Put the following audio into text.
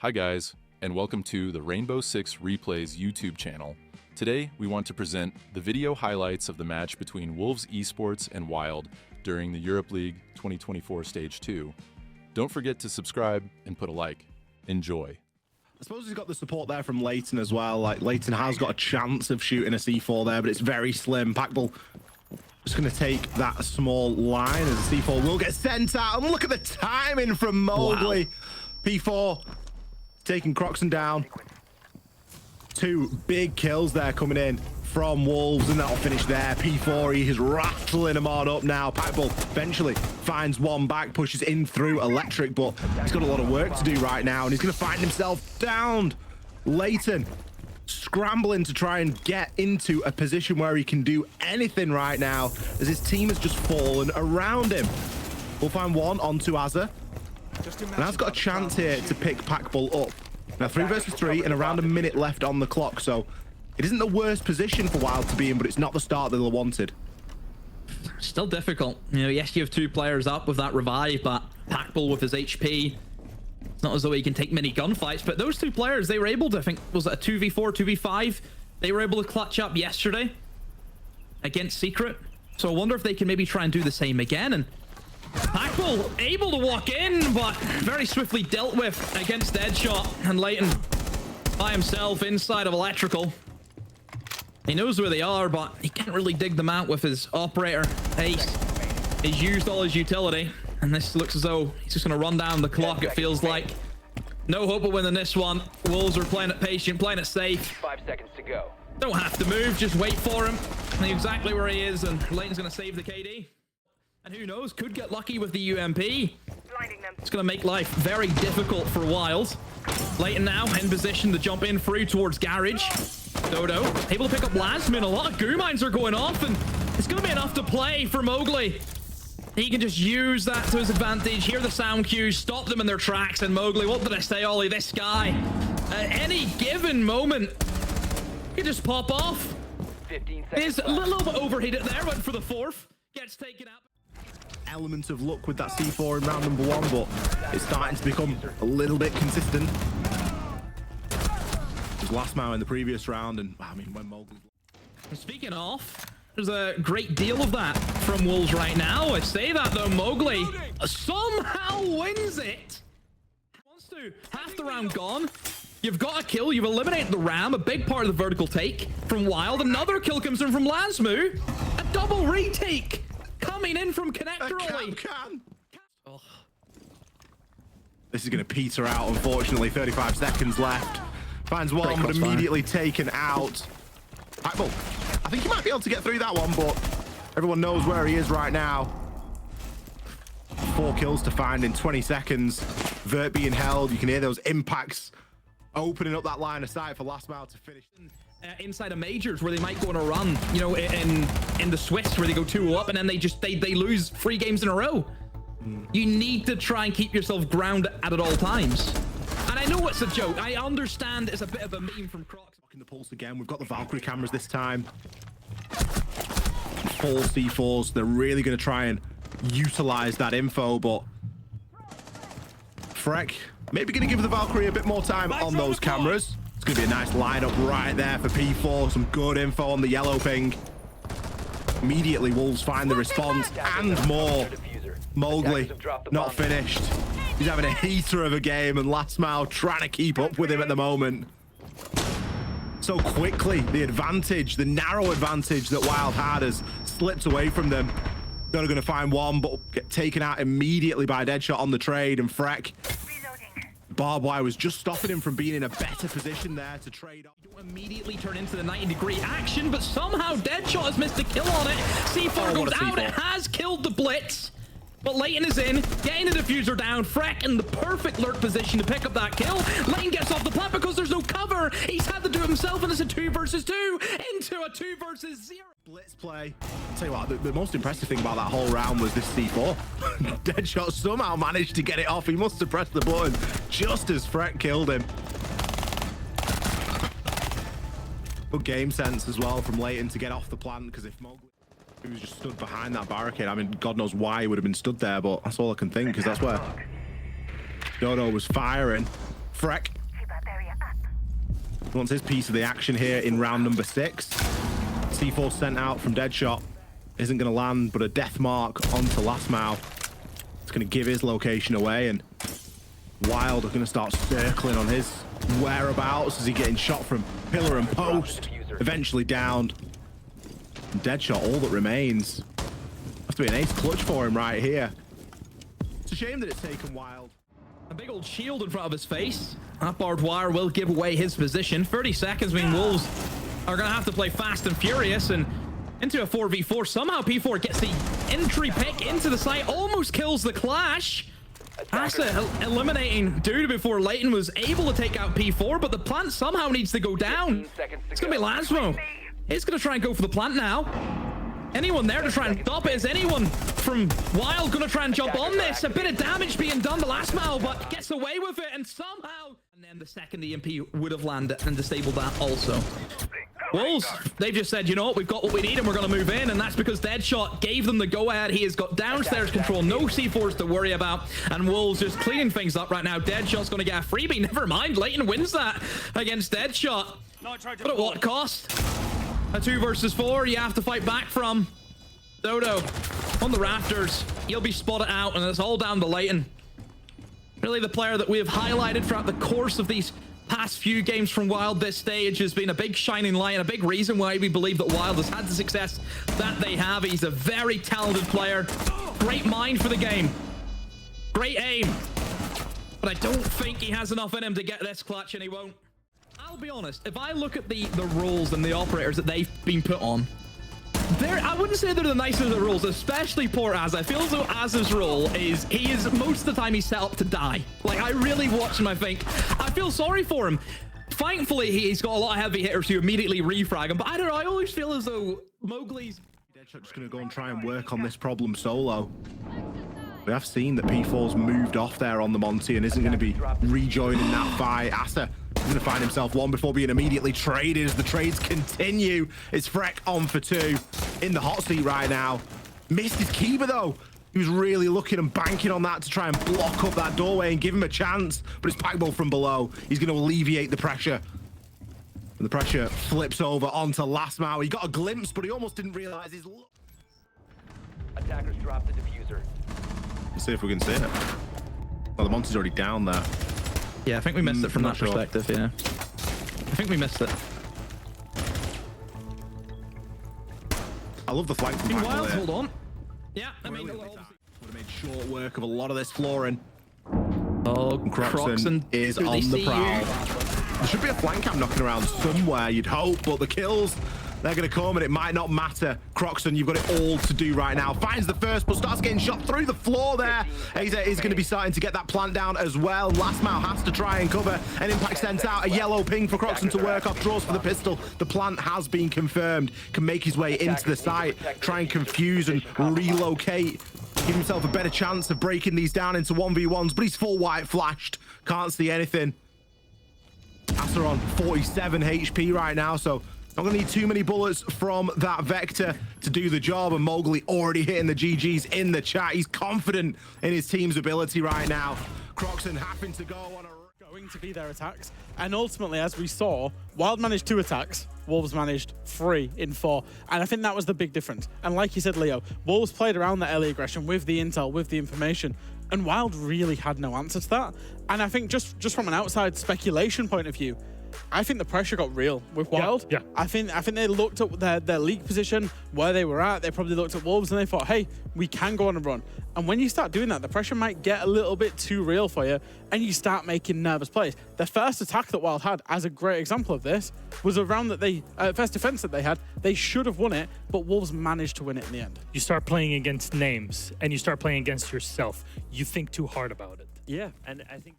Hi guys, and welcome to the Rainbow Six Replays YouTube channel. Today, we want to present the video highlights of the match between Wolves Esports and WYLDE during the Europe League 2024 Stage 2. Don't forget to subscribe and put a like. Enjoy. I suppose he's got the support there from Leighton as well. Like, Leighton has got a chance of shooting a C4 there, but it's very slim. Packball just going to take that small line as the C4 will get sent out. And look at the timing from Mowgli. Wow. P4 taking Croxon down. Two big kills there coming in from Wolves, and that'll finish there. P4, he is rattling them on up now. Packball eventually finds one back, pushes in through Electric, but he's got a lot of work to do right now, and he's going to find himself downed. Leighton scrambling to try and get into a position where he can do anything right now, as his team has just fallen around him. We'll find one onto Azza. And I've got a chance here to pick Packball up. Now 3 versus 3 and around a minute left on the clock, so it isn't the worst position for WYLDE to be in, but it's not the start that they wanted. Still difficult. You know, yes, you have 2 players up with that revive, but Packball with his HP, it's not as though he can take many gunfights, but those 2 players, they were able to, I think, was it a 2v4, 2v5? They were able to clutch up yesterday against Secret. So I wonder if they can maybe try and do the same again. And Packball able to walk in, but very swiftly dealt with against Deadshot, and Leighton by himself inside of Electrical. He knows where they are, but he can't really dig them out with his operator. Ace, he's used all his utility, and this looks as though he's just going to run down the clock. It feels like no hope of winning this one. Wolves are playing it patient, playing it safe. 5 seconds to go. Don't have to move, just wait for him. Know exactly where he is, and Leighton's going to save the KD. And who knows, could get lucky with the UMP. It's going to make life very difficult for WYLDE. Leighton now in position to jump in through towards Garage. Dodo able to pick up Lasmin. A lot of goo mines are going off, and it's going to be enough to play for Mowgli. He can just use that to his advantage, hear the sound cues, stop them in their tracks, and Mowgli, what did I say, Ollie? This guy, at any given moment, he just pop off. 15 seconds. He's a little bit overheated there, went for the 4th. Gets taken out. Element of luck with that C4 in round number 1, but it's starting to become a little bit consistent. It was last mile in the previous round, and I mean, when Mowgli... Speaking of, there's a great deal of that from Wolves right now. I say that though, Mowgli somehow wins it. Wants to, half the round gone. You've got a kill, you've eliminated the Ram, a big part of the vertical take from WYLDE. Another kill comes in from Lasmu, a double retake coming in from Connector. Oh. This is going to peter out, unfortunately. 35 seconds left. Finds one, but immediately taken out. Packball, I think he might be able to get through that one, but everyone knows where he is right now. 4 kills to find in 20 seconds. Vert being held. You can hear those impacts opening up that line of sight for last mile to finish. Inside of majors where they might go on a run, you know, in the Swiss where they go 2-0 up and then they lose 3 games in a row. You need to try and keep yourself grounded at all times. And I know it's a joke. I understand it's a bit of a meme from Crocs. In the pulse again. We've got the Valkyrie cameras this time. 4 C4s. They're really going to try and utilize that info, but Freck maybe going to give the Valkyrie a bit more time on those cameras. It's going to be a nice lineup right there for P4. Some good info on the yellow ping. Immediately, Wolves find the response and more. Mowgli, not finished. He's having a heater of a game, and Last Mile trying to keep up with him at the moment. So quickly, the advantage, the narrow advantage that WYLDE had has slipped away from them. They're going to find one, but get taken out immediately by Deadshot on the trade, and Freck. Barbed wire was just stopping him from being in a better position there to trade up. Immediately turn into the 90-degree action, but somehow Deadshot has missed a kill on it. C4 goes out. It has killed the Blitz, but Leighton is in, getting the diffuser down. Freck in the perfect lurk position to pick up that kill. Leighton gets off the plant because there's no cover. He's had to do it himself, and it's a 2 versus 2 into a 2 versus 0. Blitz play. I'll tell you what, the most impressive thing about that whole round was this C4. Deadshot somehow managed to get it off. He must have pressed the button just as Freck killed him. Good game sense as well from Leighton to get off the plant, because if Mowgli was just stood behind that barricade, I mean, God knows why he would have been stood there, but that's all I can think, because that's where Dodo was firing Freck. He wants his piece of the action here in round number 6. C4 sent out from Deadshot. Isn't going to land, but a death mark onto Lastmau. It's going to give his location away, and Wild are going to start circling on his whereabouts as he's getting shot from pillar and post. Eventually downed. And Deadshot, all that remains. Have to be an ace clutch for him right here. It's a shame that it's taken Wild. A big old shield in front of his face. That barbed wire will give away his position. 30 seconds mean Wolves are going to have to play fast and furious, and into a 4v4. Somehow P4 gets the entry pick into the site, almost kills the clash. Asa eliminating Dude before Leighton was able to take out P4, but the plant somehow needs to go down. It's going to be Lasmo. He's going to try and go for the plant now. Anyone there to try and stop it? Is anyone from Wild going to try and jump on this? A bit of damage being done to Lastmau, but gets away with it, and somehow... And then the second EMP would have landed and disabled that also. Wolves, they've just said, you know what, we've got what we need and we're going to move in, and that's because Deadshot gave them the go-ahead. He has got downstairs control, no C4s to worry about, and Wolves just cleaning things up right now. Deadshot's going to get a freebie. Never mind, Leighton wins that against Deadshot. But at what cost? A 2 versus 4, you have to fight back from. Dodo on the rafters. He'll be spotted out, and it's all down to Leighton. Really the player that we have highlighted throughout the course of these past few games from Wild this stage has been a big shining light and a big reason why we believe that Wild has had the success that they have. He's a very talented player. Great mind for the game. Great aim. But I don't think he has enough in him to get this clutch, and he won't. I'll be honest, if I look at the roles and the operators that they've been put on, I wouldn't say they're the nicest of the roles, especially poor Az. I feel as though Az's role is, most of the time he's set up to die. Like, I really watch him, I think. I feel sorry for him. Thankfully, he's got a lot of heavy hitters who immediately refrag him, but I don't know, I always feel as though Mowgli's... Deadshot's going to go and try and work on this problem solo. We have seen that P4's moved off there on the Monty and isn't going to be rejoining that fight. Asa is going to find himself one before being immediately traded as the trades continue. It's Freck on for 2 in the hot seat right now. Missed his Kiba though. He was really looking and banking on that to try and block up that doorway and give him a chance, but it's Packball from below. He's going to alleviate the pressure. And the pressure flips over onto Lastmau. He got a glimpse, but he almost didn't realize his look. Attackers dropped the diffuser. Let's see if we can see it. Well, the Monty's already down there. Yeah, I think we missed it from that perspective, yeah. I think we missed it. I love the flank from Wild, hold on. Yeah, I mean, would have made short work of a lot of this flooring. Oh, Croxon is on the prowl. There should be a flank cam knocking around somewhere, you'd hope, but the kills, they're going to come and it might not matter. Croxon, you've got it all to do right now. Finds the first, but starts getting shot through the floor there. Aza is going to be starting to get that plant down as well. Lastmau has to try and cover. An impact sends out a yellow ping for Croxon to work off. Draws for the pistol. The plant has been confirmed. Can make his way into the site. Try and confuse and relocate. Give himself a better chance of breaking these down into 1v1s, but he's full white flashed. Can't see anything. Asa on 47 HP right now, so not going to need too many bullets from that Vector to do the job, and Mowgli already hitting the GGs in the chat. He's confident in his team's ability right now. Croxon having to go on a... Going to be their attacks, and ultimately, as we saw, Wild managed 2 attacks, Wolves managed 3 in 4, and I think that was the big difference. And like you said, Leo, Wolves played around that early aggression with the intel, with the information, and Wild really had no answer to that. And I think just from an outside speculation point of view, I think the pressure got real with Wild. Yeah. I think they looked at their league position, where they were at. They probably looked at Wolves and they thought, hey, we can go on a run. And when you start doing that, the pressure might get a little bit too real for you, and you start making nervous plays. The first attack that Wild had, as a great example of this, was a round that they, first defense that they had, they should have won it, but Wolves managed to win it in the end. You start playing against names, and you start playing against yourself. You think too hard about it. Yeah, and I think...